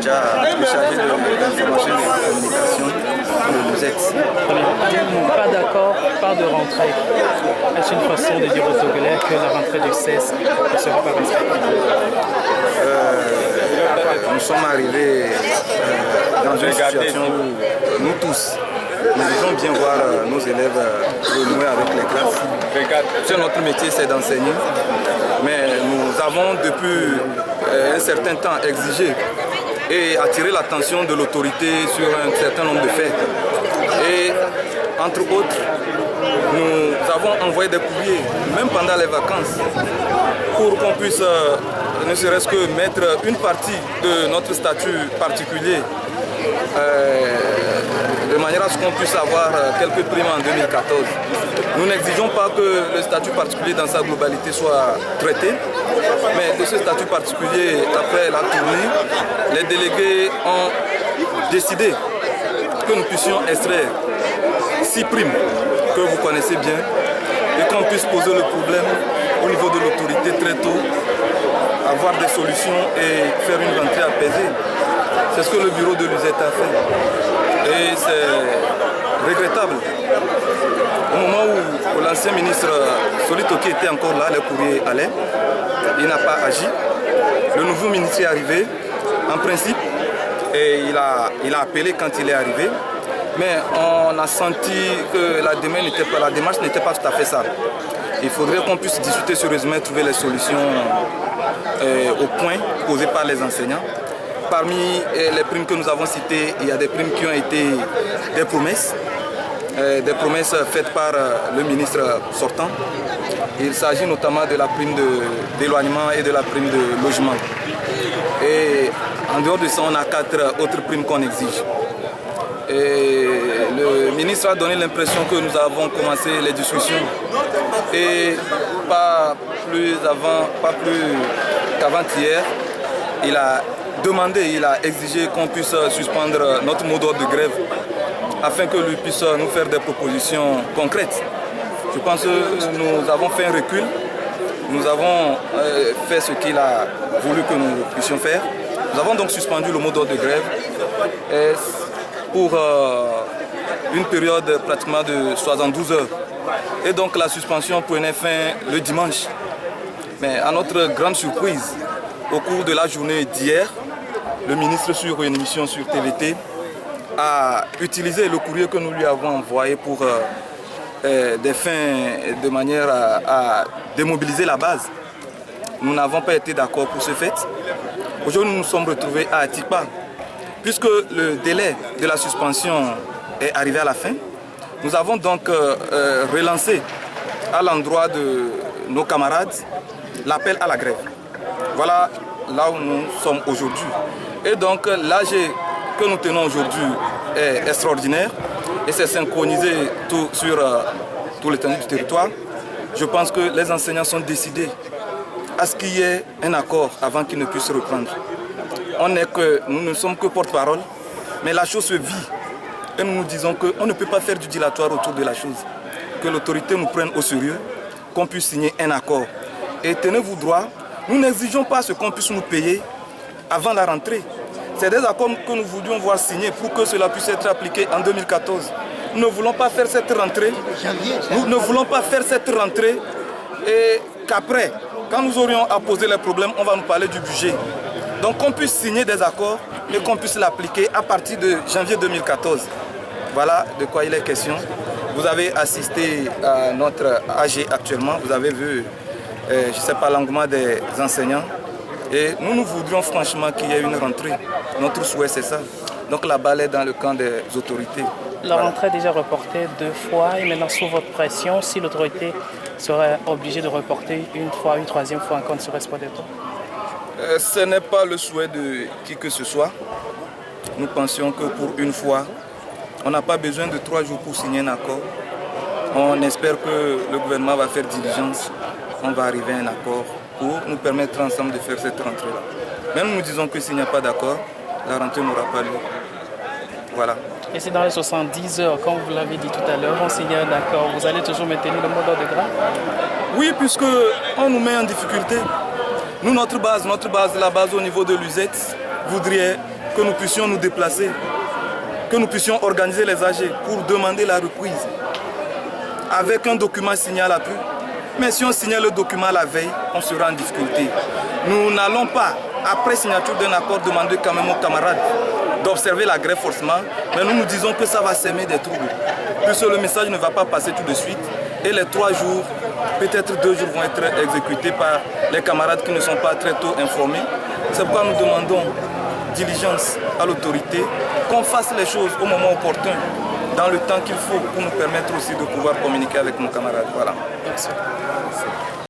Adja, le chargé de l'information et de la communication pour le Musette. Pas d'accord, pas de rentrée. Est-ce une façon de dire aux Togolais que la rentrée du 16 ne sera pas respectée? Nous sommes arrivés dans une situation où nous tous, nous devons bien voir nos élèves renouer avec les classes. C'est notre métier, c'est d'enseigner. Mais nous avons depuis un certain temps exigé et attiré l'attention de l'autorité sur un certain nombre de faits. Et entre autres, nous avons envoyé des courriers, même pendant les vacances, pour qu'on puisse ne serait-ce que mettre une partie de notre statut particulier de manière à ce qu'on puisse avoir quelques primes en 2014. Nous n'exigeons pas que le statut particulier dans sa globalité soit traité, mais de ce statut particulier, après la tournée, les délégués ont décidé que nous puissions extraire 6 primes que vous connaissez bien et qu'on puisse poser le problème au niveau de l'autorité très tôt, avoir des solutions et faire une rentrée apaisée. C'est ce que le bureau de l'USET a fait. Et c'est regrettable. Au moment où l'ancien ministre Solitoki était encore là, les courriers allaient, il n'a pas agi. Le nouveau ministre est arrivé, en principe, et il a appelé quand il est arrivé. Mais on a senti que la démarche n'était pas tout à fait ça. Il faudrait qu'on puisse discuter sérieusement et trouver les solutions au point posées par les enseignants. Parmi les primes que nous avons citées, il y a des primes qui ont été des promesses faites par le ministre sortant. Il s'agit notamment de la prime d'éloignement et de la prime de logement. Et en dehors de ça, on a 4 autres primes qu'on exige. Et le ministre a donné l'impression que nous avons commencé les discussions et pas plus qu'avant-hier, il a exigé qu'on puisse suspendre notre mot d'ordre de grève afin que lui puisse nous faire des propositions concrètes. Je pense que nous avons fait un recul, nous avons fait ce qu'il a voulu que nous puissions faire. Nous avons donc suspendu le mot d'ordre de grève pour une période pratiquement de 72 heures. Et donc la suspension prenait fin le dimanche. Mais à notre grande surprise, au cours de la journée d'hier, le ministre sur une émission sur TVT a utilisé le courrier que nous lui avons envoyé pour des fins de manière à démobiliser la base. Nous n'avons pas été d'accord pour ce fait. Aujourd'hui, nous nous sommes retrouvés à Atikpa. Puisque le délai de la suspension est arrivé à la fin, nous avons donc relancé à l'endroit de nos camarades l'appel à la grève. Voilà là où nous sommes aujourd'hui. Et donc l'AG que nous tenons aujourd'hui est extraordinaire et c'est synchronisé sur tout l'étendue du territoire. Je pense que les enseignants sont décidés à ce qu'il y ait un accord avant qu'ils ne puissent reprendre. Nous ne sommes que porte-parole, mais la chose se vit. Et nous nous disons qu'on ne peut pas faire du dilatoire autour de la chose. Que l'autorité nous prenne au sérieux, qu'on puisse signer un accord. Et tenez-vous droit, nous n'exigeons pas ce qu'on puisse nous payer avant la rentrée. C'est des accords que nous voulions voir signés pour que cela puisse être appliqué en 2014. Nous ne voulons pas faire cette rentrée. Nous ne voulons pas faire cette rentrée et qu'après, quand nous aurions à poser les problèmes, on va nous parler du budget. Donc qu'on puisse signer des accords et qu'on puisse l'appliquer à partir de janvier 2014. Voilà de quoi il est question. Vous avez assisté à notre AG actuellement, vous avez vu, je ne sais pas, l'engouement des enseignants. Et nous voudrions franchement qu'il y ait une rentrée. Notre souhait c'est ça. Donc la balle est dans le camp des autorités. La rentrée est déjà reportée 2 fois et maintenant sous votre pression, si l'autorité serait obligée de reporter une fois, une 3e fois encore, ne serait-ce pas de temps? Ce n'est pas le souhait de qui que ce soit. Nous pensions que pour une fois, on n'a pas besoin de 3 jours pour signer un accord. On espère que le gouvernement va faire diligence. On va arriver à un accord pour nous permettre ensemble de faire cette rentrée-là. Même nous disons que s'il n'y a pas d'accord, la rentrée n'aura pas lieu. Voilà. Et c'est dans les 70 heures, comme vous l'avez dit tout à l'heure, on signe un accord. Vous allez toujours maintenir le mot d'ordre de grève? Oui, puisqu'on nous met en difficulté. Nous, notre base, la base au niveau de l'USET, voudrait que nous puissions nous déplacer, que nous puissions organiser les AG pour demander la reprise avec un document signé à l'appui. Mais si on signait le document la veille, on sera en difficulté. Nous n'allons pas, après signature d'un accord, demander quand même aux camarades d'observer la grève forcément, mais nous nous disons que ça va s'aimer des troubles. Puisque le message ne va pas passer tout de suite et les 3 jours, peut-être 2 jours vont être exécutés par les camarades qui ne sont pas très tôt informés. C'est pourquoi nous demandons diligence à l'autorité, qu'on fasse les choses au moment opportun, dans le temps qu'il faut pour nous permettre aussi de pouvoir communiquer avec nos camarades. Voilà. Merci.